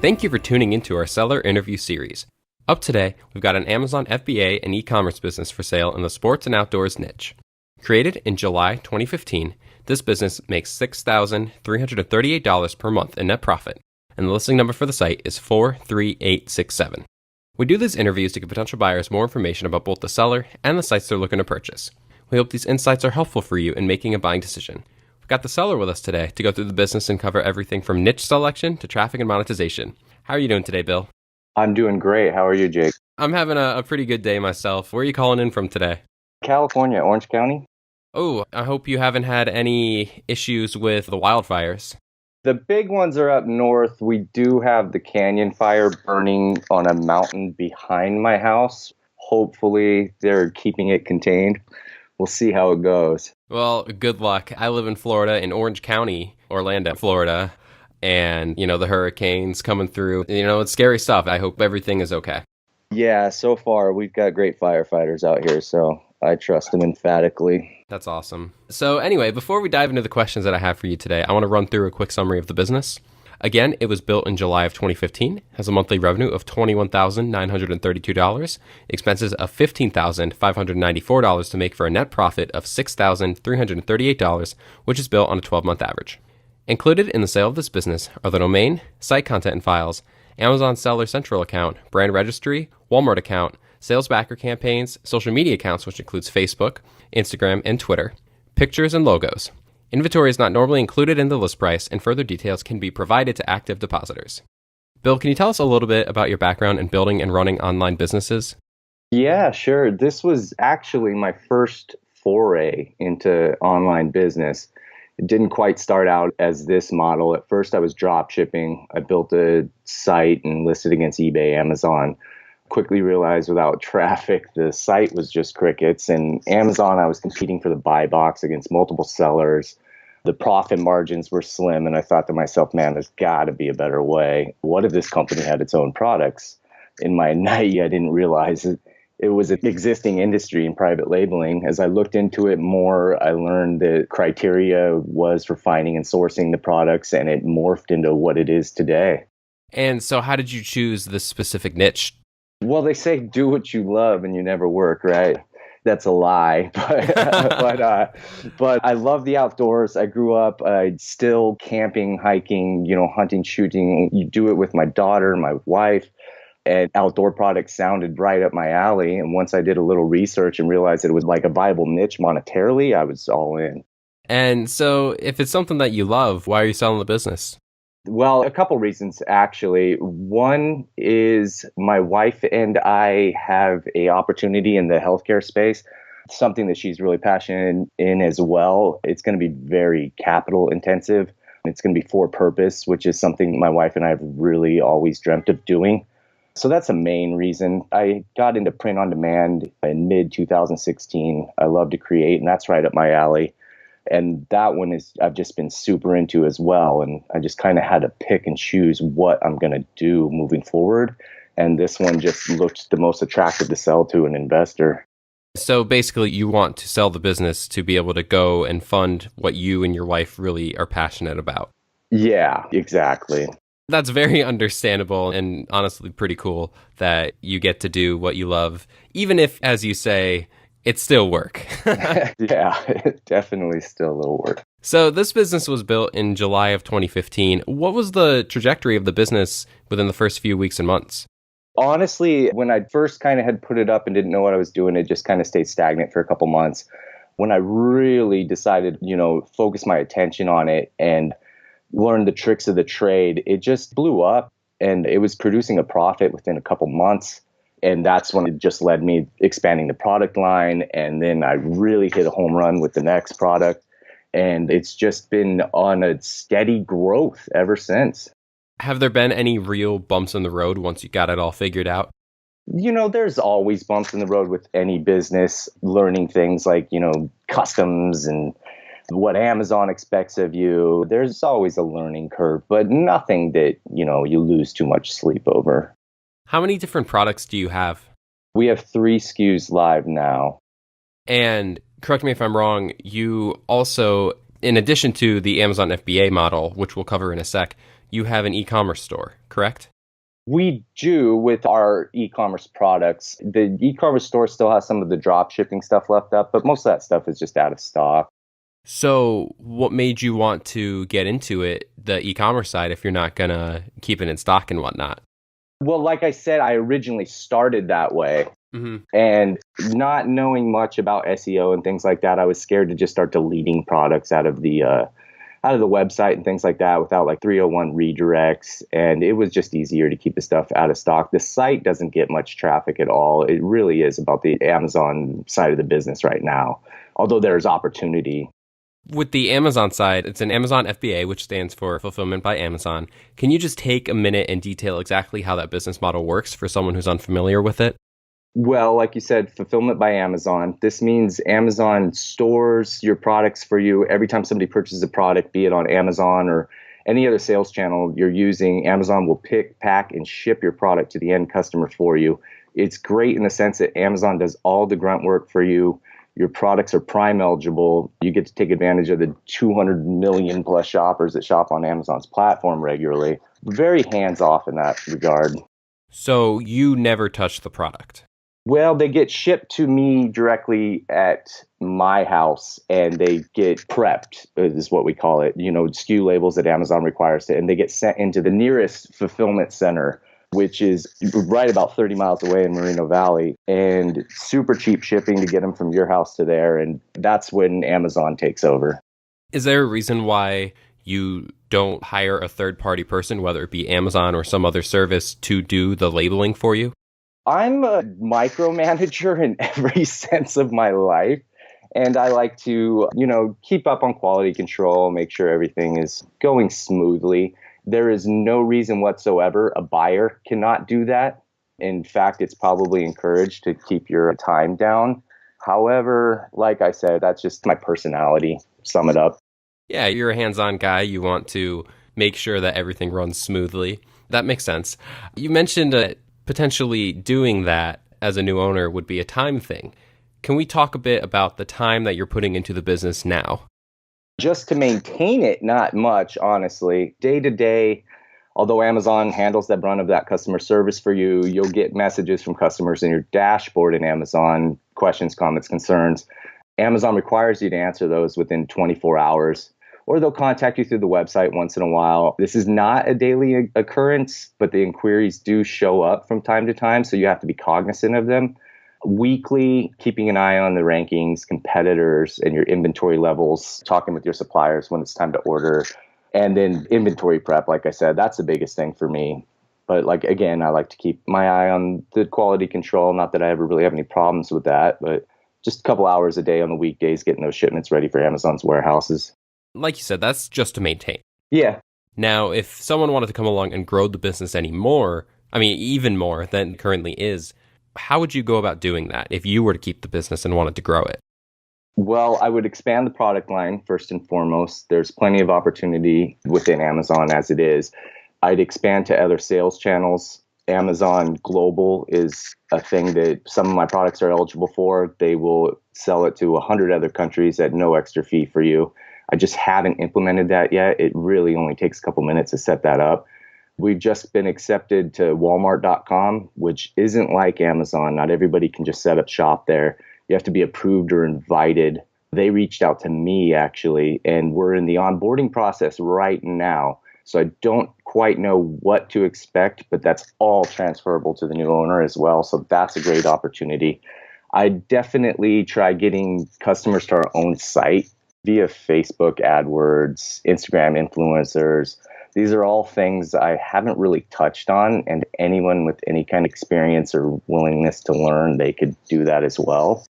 Thank you for tuning into our seller interview series. Up today, we've got an Amazon FBA and e-commerce business for sale in the sports and outdoors niche. Created in July 2015, this business makes $6,338 per month in net profit, and the listing number for the site is 43867. We do these interviews to give potential buyers more information about both the seller and the sites they're looking to purchase. We hope these insights are helpful for you in making a buying decision. We've got the seller with us today to go through the business and cover everything from niche selection to traffic and monetization. How are you doing today, Bill? I'm doing great. How are you, Jake? I'm having a pretty good day myself. Where are you calling in from today? California, Orange County. Oh, I hope you haven't had any issues with the wildfires. The big ones are up north. We do have the canyon fire burning on a mountain behind my house. Hopefully, they're keeping it contained. We'll see how it goes. Well, good luck. I live in Florida, in Orange County, Orlando, Florida. And, the hurricanes coming through. It's scary stuff. I hope everything is okay. Yeah, so far, we've got great firefighters out here, so I trust them emphatically. That's awesome. So anyway, before we dive into the questions that I have for you today, I want to run through a quick summary of the business. Again, it was built in July of 2015, has a monthly revenue of $21,932, expenses of $15,594 to make for a net profit of $6,338, which is built on a 12-month average. Included in the sale of this business are the domain, site content and files, Amazon Seller Central account, brand registry, Walmart account, sales backer campaigns, social media accounts, which includes Facebook, Instagram, and Twitter, pictures, and logos. Inventory is not normally included in the list price, and further details can be provided to active depositors. Bill, can you tell us a little bit about your background in building and running online businesses? Yeah, sure. This was actually my first foray into online business. It didn't quite start out as this model. At first, I was drop shipping. I built a site and listed against eBay, Amazon. Quickly realized without traffic, the site was just crickets. And Amazon, I was competing for the buy box against multiple sellers. The profit margins were slim. And I thought to myself, man, there's got to be a better way. What if this company had its own products? In my naivety, I didn't realize it was an existing industry in private labeling. As I looked into it more, I learned the criteria was for finding and sourcing the products, and it morphed into what it is today. And so how did you choose this specific niche? Well, they say do what you love and you never work, right? That's a lie. But I love the outdoors. I grew up still camping, hiking, hunting, shooting. You do it with my daughter, my wife. And outdoor products sounded right up my alley. And once I did a little research and realized that it was like a viable niche monetarily, I was all in. And so if it's something that you love, why are you selling the business? Well, a couple reasons, actually. One is my wife and I have an opportunity in the healthcare space, something that she's really passionate in as well. It's going to be very capital intensive. It's going to be for purpose, which is something my wife and I have really always dreamt of doing. So that's the main reason. I got into print on demand in mid-2016. I love to create, and that's right up my alley. And that one I've just been super into as well. And I just kind of had to pick and choose what I'm going to do moving forward. And this one just looked the most attractive to sell to an investor. So basically, you want to sell the business to be able to go and fund what you and your wife really are passionate about. Yeah, exactly. That's very understandable and honestly pretty cool that you get to do what you love, even if, as you say, it's still work. Yeah, definitely still a little work. So this business was built in July of 2015. What was the trajectory of the business within the first few weeks and months? Honestly, when I first kind of had put it up and didn't know what I was doing, it just kind of stayed stagnant for a couple months. When I really decided, focus my attention on it and learn the tricks of the trade, it just blew up and it was producing a profit within a couple months. And that's when it just led me expanding the product line. And then I really hit a home run with the next product. And it's just been on a steady growth ever since. Have there been any real bumps in the road once you got it all figured out? There's always bumps in the road with any business, learning things like, customs and what Amazon expects of you. There's always a learning curve, but nothing that, you lose too much sleep over. How many different products do you have? We have 3 SKUs live now. And correct me if I'm wrong, you also, in addition to the Amazon FBA model, which we'll cover in a sec, you have an e-commerce store, correct? We do with our e-commerce products. The e-commerce store still has some of the drop shipping stuff left up, but most of that stuff is just out of stock. So what made you want to get into it, the e-commerce side, if you're not going to keep it in stock and whatnot? Well, like I said, I originally started that way. Hmm. And not knowing much about SEO and things like that, I was scared to just start deleting products out of the website and things like that without like 301 redirects. And it was just easier to keep the stuff out of stock. The site doesn't get much traffic at all. It really is about the Amazon side of the business right now, although there's opportunity. With the Amazon side, it's an Amazon FBA, which stands for Fulfillment by Amazon. Can you just take a minute and detail exactly how that business model works for someone who's unfamiliar with it? Well, like you said, fulfillment by Amazon. This means Amazon stores your products for you. Every time somebody purchases a product, be it on Amazon or any other sales channel you're using, Amazon will pick, pack, and ship your product to the end customer for you. It's great in the sense that Amazon does all the grunt work for you. Your products are Prime eligible. You get to take advantage of the 200 million plus shoppers that shop on Amazon's platform regularly. Very hands off in that regard. So you never touch the product. Well, they get shipped to me directly at my house and they get prepped, is what we call it, SKU labels that Amazon requires and they get sent into the nearest fulfillment center, which is right about 30 miles away in Moreno Valley, and super cheap shipping to get them from your house to there. And that's when Amazon takes over. Is there a reason why you don't hire a third-party person, whether it be Amazon or some other service, to do the labeling for you? I'm a micromanager in every sense of my life. And I like to, keep up on quality control, make sure everything is going smoothly. There is no reason whatsoever a buyer cannot do that. In fact, it's probably encouraged to keep your time down. However, like I said, that's just my personality. Sum it up. Yeah, you're a hands-on guy. You want to make sure that everything runs smoothly. That makes sense. You mentioned potentially doing that as a new owner would be a time thing. Can we talk a bit about the time that you're putting into the business now? Just to maintain it, not much, honestly. Day to day, although Amazon handles the brunt of that customer service for you, you'll get messages from customers in your dashboard in Amazon, questions, comments, concerns. Amazon requires you to answer those within 24 hours, or they'll contact you through the website once in a while. This is not a daily occurrence, but the inquiries do show up from time to time, so you have to be cognizant of them. Weekly, keeping an eye on the rankings, competitors, and your inventory levels, talking with your suppliers when it's time to order, and then inventory prep, like I said, that's the biggest thing for me. But again, I like to keep my eye on the quality control. Not that I ever really have any problems with that, but just a couple hours a day on the weekdays getting those shipments ready for Amazon's warehouses. Like you said, that's just to maintain. Yeah. Now, if someone wanted to come along and grow the business even more than it currently is, how would you go about doing that if you were to keep the business and wanted to grow it? Well, I would expand the product line first and foremost. There's plenty of opportunity within Amazon as it is. I'd expand to other sales channels. Amazon Global is a thing that some of my products are eligible for. They will sell it to 100 other countries at no extra fee for you. I just haven't implemented that yet. It really only takes a couple minutes to set that up. We've just been accepted to Walmart.com, which isn't like Amazon. Not everybody can just set up shop there. You have to be approved or invited. They reached out to me, actually, and we're in the onboarding process right now. So I don't quite know what to expect, but that's all transferable to the new owner as well. So that's a great opportunity. I definitely try getting customers to our own site via Facebook, AdWords, Instagram influencers. These are all things I haven't really touched on, and anyone with any kind of experience or willingness to learn, they could do that as well.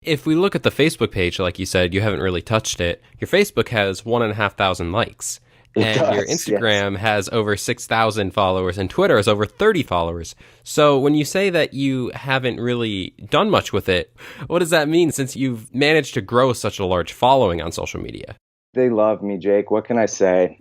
If we look at the Facebook page, like you said, you haven't really touched it. Your Facebook has 1,500 likes. And your Instagram has over 6,000 followers, and Twitter has over 30 followers. So when you say that you haven't really done much with it, what does that mean since you've managed to grow such a large following on social media? They love me, Jake. What can I say?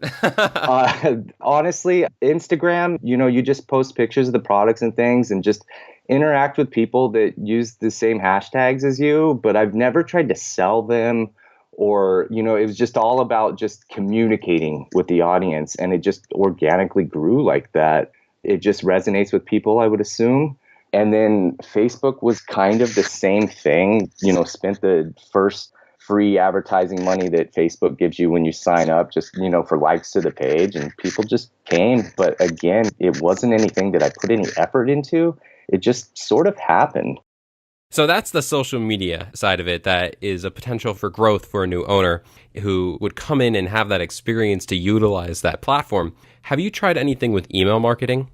Honestly, Instagram, you just post pictures of the products and things and just interact with people that use the same hashtags as you. But I've never tried to sell them or, it was just all about just communicating with the audience. And it just organically grew like that. It just resonates with people, I would assume. And then Facebook was kind of the same thing, spent the first free advertising money that Facebook gives you when you sign up, just, for likes to the page, and people just came. But again, it wasn't anything that I put any effort into. It just sort of happened. So that's the social media side of it that is a potential for growth for a new owner who would come in and have that experience to utilize that platform. Have you tried anything with email marketing?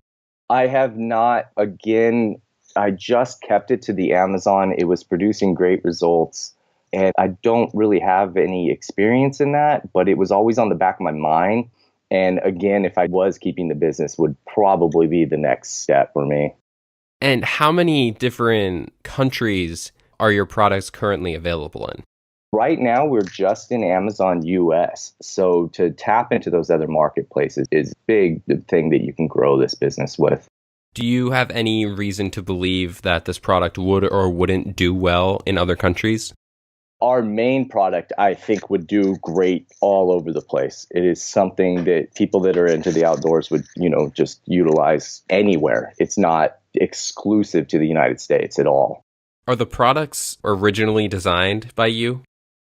I have not. Again, I just kept it to the Amazon. It was producing great results. And I don't really have any experience in that, but it was always on the back of my mind. And again, if I was keeping the business, would probably be the next step for me. And how many different countries are your products currently available in? Right now, we're just in Amazon US. So to tap into those other marketplaces is a big thing that you can grow this business with. Do you have any reason to believe that this product would or wouldn't do well in other countries? Our main product, I think, would do great all over the place. It is something that people that are into the outdoors would, just utilize anywhere. It's not exclusive to the United States at all. Are the products originally designed by you?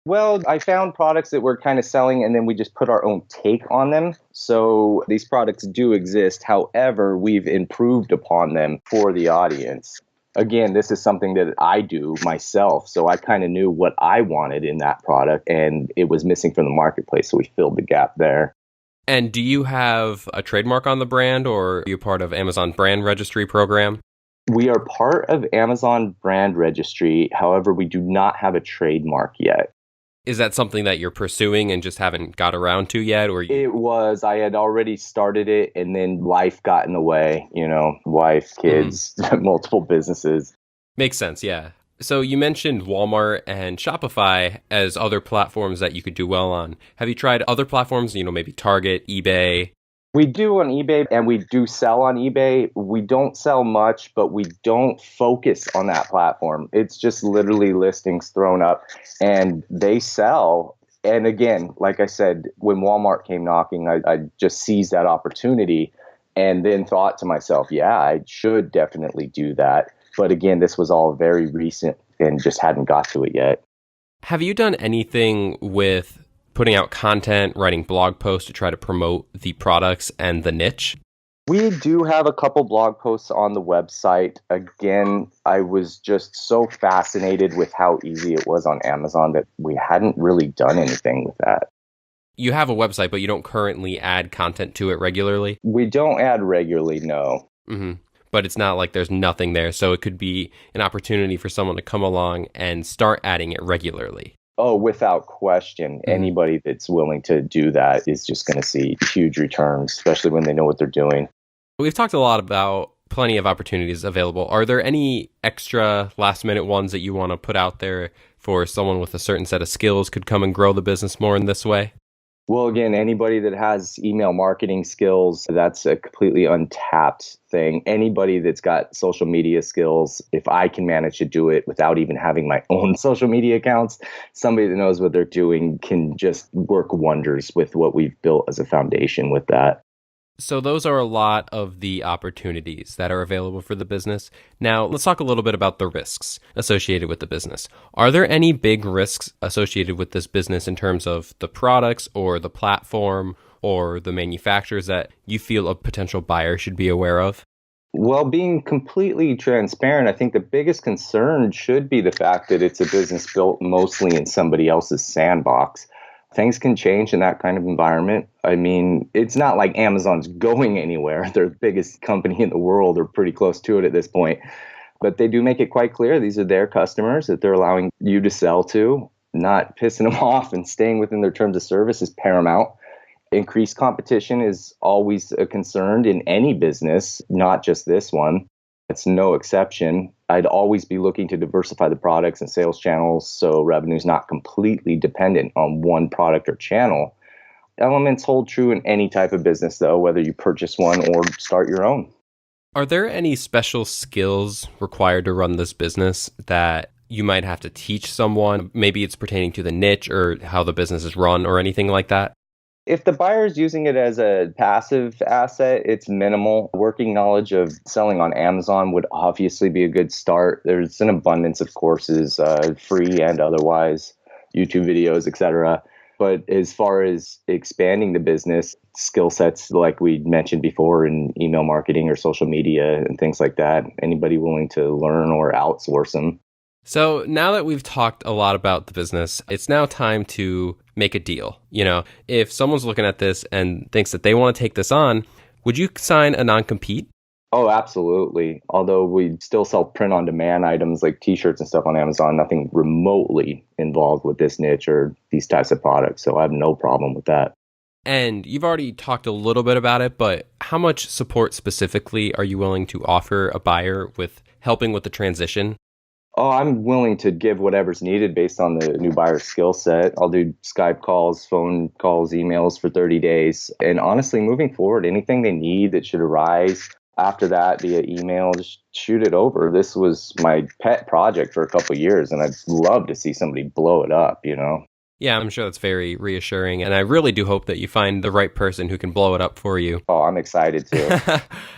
Well, I found products that we're kind of selling, and then we just put our own take on them. So these products do exist. However, we've improved upon them for the audience. Again, this is something that I do myself. So I kind of knew what I wanted in that product, and it was missing from the marketplace. So we filled the gap there. And do you have a trademark on the brand, or are you part of Amazon Brand Registry program? We are part of Amazon Brand Registry. However, we do not have a trademark yet. Is that something that you're pursuing and just haven't got around to yet? Or It was. I had already started it, and then life got in the way, wife, kids, multiple businesses. Makes sense, yeah. So you mentioned Walmart and Shopify as other platforms that you could do well on. Have you tried other platforms, maybe Target, eBay? We do on eBay, and we do sell on eBay. We don't sell much, but we don't focus on that platform. It's just literally listings thrown up, and they sell. And again, like I said, when Walmart came knocking, I just seized that opportunity and then thought to myself, yeah, I should definitely do that. But again, this was all very recent and just hadn't got to it yet. Have you done anything with putting out content, writing blog posts to try to promote the products and the niche? We do have a couple blog posts on the website. Again, I was just so fascinated with how easy it was on Amazon that we hadn't really done anything with that. You have a website, but you don't currently add content to it regularly? We don't add regularly, no. Mm-hmm. But it's not like there's nothing there, so it could be an opportunity for someone to come along and start adding it regularly. Oh, without question. Anybody that's willing to do that is just going to see huge returns, especially when they know what they're doing. We've talked a lot about plenty of opportunities available. Are there any extra last minute ones that you want to put out there for someone with a certain set of skills could come and grow the business more in this way? Well, again, anybody that has email marketing skills, that's a completely untapped thing. Anybody that's got social media skills, if I can manage to do it without even having my own social media accounts, somebody that knows what they're doing can just work wonders with what we've built as a foundation with that. So those are a lot of the opportunities that are available for the business. Now, let's talk a little bit about the risks associated with the business. Are there any big risks associated with this business in terms of the products or the platform or the manufacturers that you feel a potential buyer should be aware of? Well, being completely transparent, I think the biggest concern should be the fact that it's a business built mostly in somebody else's sandbox. Things can change in that kind of environment. I mean, it's not like Amazon's going anywhere. They're the biggest company in the world, or pretty close to it at this point. But they do make it quite clear these are their customers that they're allowing you to sell to. Not pissing them off and staying within their terms of service is paramount. Increased competition is always a concern in any business, not just this one. It's no exception. I'd always be looking to diversify the products and sales channels so revenue is not completely dependent on one product or channel. Elements hold true in any type of business, though, whether you purchase one or start your own. Are there any special skills required to run this business that you might have to teach someone? Maybe it's pertaining to the niche or how the business is run or anything like that? If the buyer is using it as a passive asset, it's minimal. Working knowledge of selling on Amazon would obviously be a good start. There's an abundance of courses, free and otherwise, YouTube videos, etc. But as far as expanding the business, skill sets like we mentioned before in email marketing or social media and things like that, anybody willing to learn or outsource them. So now that we've talked a lot about the business, it's now time to make a deal. If someone's looking at this and thinks that they want to take this on, would you sign a non-compete? Oh, absolutely. Although we still sell print-on-demand items like T-shirts and stuff on Amazon, nothing remotely involved with this niche or these types of products. So I have no problem with that. And you've already talked a little bit about it, but how much support specifically are you willing to offer a buyer with helping with the transition? Oh, I'm willing to give whatever's needed based on the new buyer's skill set. I'll do Skype calls, phone calls, emails for 30 days. And honestly, moving forward, anything they need that should arise after that via email, just shoot it over. This was my pet project for a couple of years, and I'd love to see somebody blow it up, Yeah, I'm sure that's very reassuring. And I really do hope that you find the right person who can blow it up for you. Oh, I'm excited too.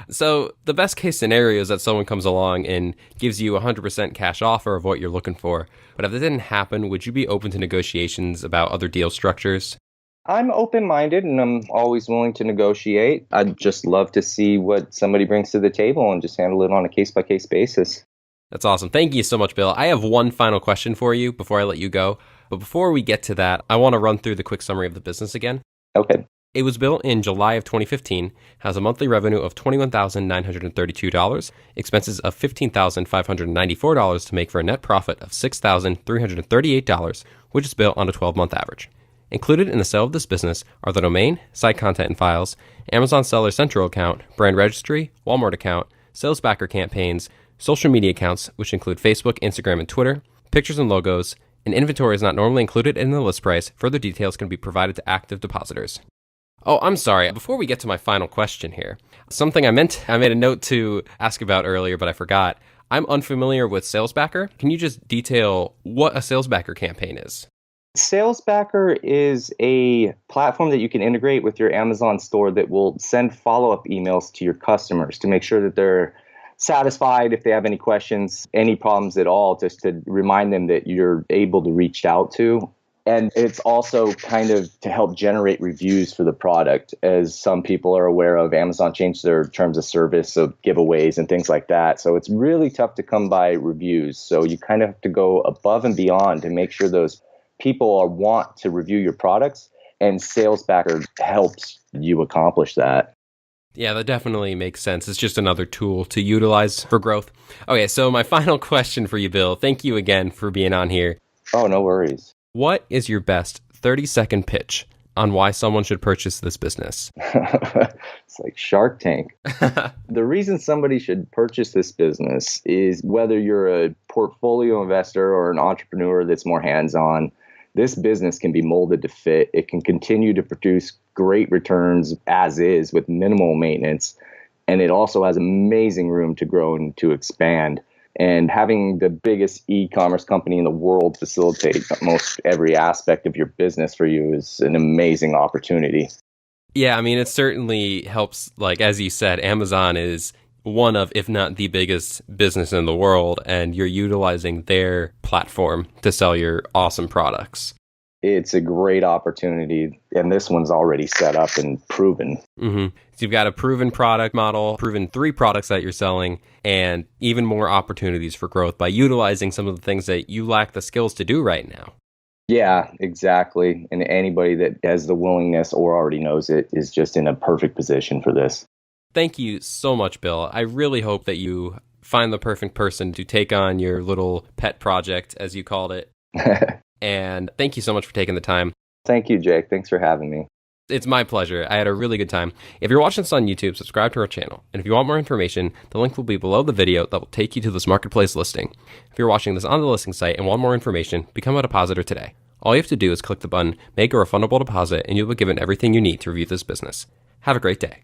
So the best case scenario is that someone comes along and gives you a 100% cash offer of what you're looking for. But if that didn't happen, would you be open to negotiations about other deal structures? I'm open-minded and I'm always willing to negotiate. I'd just love to see what somebody brings to the table and just handle it on a case-by-case basis. That's awesome. Thank you so much, Bill. I have one final question for you before I let you go. But before we get to that, I want to run through the quick summary of the business again. Okay. It was built in July of 2015, has a monthly revenue of $21,932, expenses of $15,594 to make for a net profit of $6,338, which is built on a 12-month average. Included in the sale of this business are the domain, site content and files, Amazon Seller Central account, brand registry, Walmart account, sales backer campaigns, social media accounts, which include Facebook, Instagram, and Twitter, pictures and logos, and inventory is not normally included in the list price. Further details can be provided to active depositors. Oh, I'm sorry. Before we get to my final question here, something I made a note to ask about earlier, but I forgot. I'm unfamiliar with Sales Backer. Can you just detail what a Sales Backer campaign is? Sales Backer is a platform that you can integrate with your Amazon store that will send follow-up emails to your customers to make sure that they're satisfied if they have any questions, any problems at all, just to remind them that you're able to reach out to. And it's also kind of to help generate reviews for the product. As some people are aware of, Amazon changed their terms of service, so giveaways and things like that. So it's really tough to come by reviews. So you kind of have to go above and beyond to make sure those people want to review your products, and Sales Backer helps you accomplish that. Yeah, that definitely makes sense. It's just another tool to utilize for growth. Okay, so my final question for you, Bill. Thank you again for being on here. Oh, no worries. What is your best 30-second pitch on why someone should purchase this business? It's like Shark Tank. The reason somebody should purchase this business is whether you're a portfolio investor or an entrepreneur that's more hands-on. This business can be molded to fit. It can continue to produce great returns as is with minimal maintenance. And it also has amazing room to grow and to expand. And having the biggest e-commerce company in the world facilitate most every aspect of your business for you is an amazing opportunity. Yeah, I mean, it certainly helps. Like, as you said, Amazon is one of, if not the biggest business in the world, and you're utilizing their platform to sell your awesome products. It's a great opportunity, and this one's already set up and proven. Mm-hmm. So you've got a proven product model, proven 3 products that you're selling, and even more opportunities for growth by utilizing some of the things that you lack the skills to do right now. Yeah, exactly. And anybody that has the willingness or already knows it is just in a perfect position for this. Thank you so much, Bill. I really hope that you find the perfect person to take on your little pet project, as you called it. And thank you so much for taking the time. Thank you, Jake. Thanks for having me. It's my pleasure. I had a really good time. If you're watching this on YouTube, subscribe to our channel. And if you want more information, the link will be below the video that will take you to this marketplace listing. If you're watching this on the listing site and want more information, become a depositor today. All you have to do is click the button, make a refundable deposit, and you'll be given everything you need to review this business. Have a great day.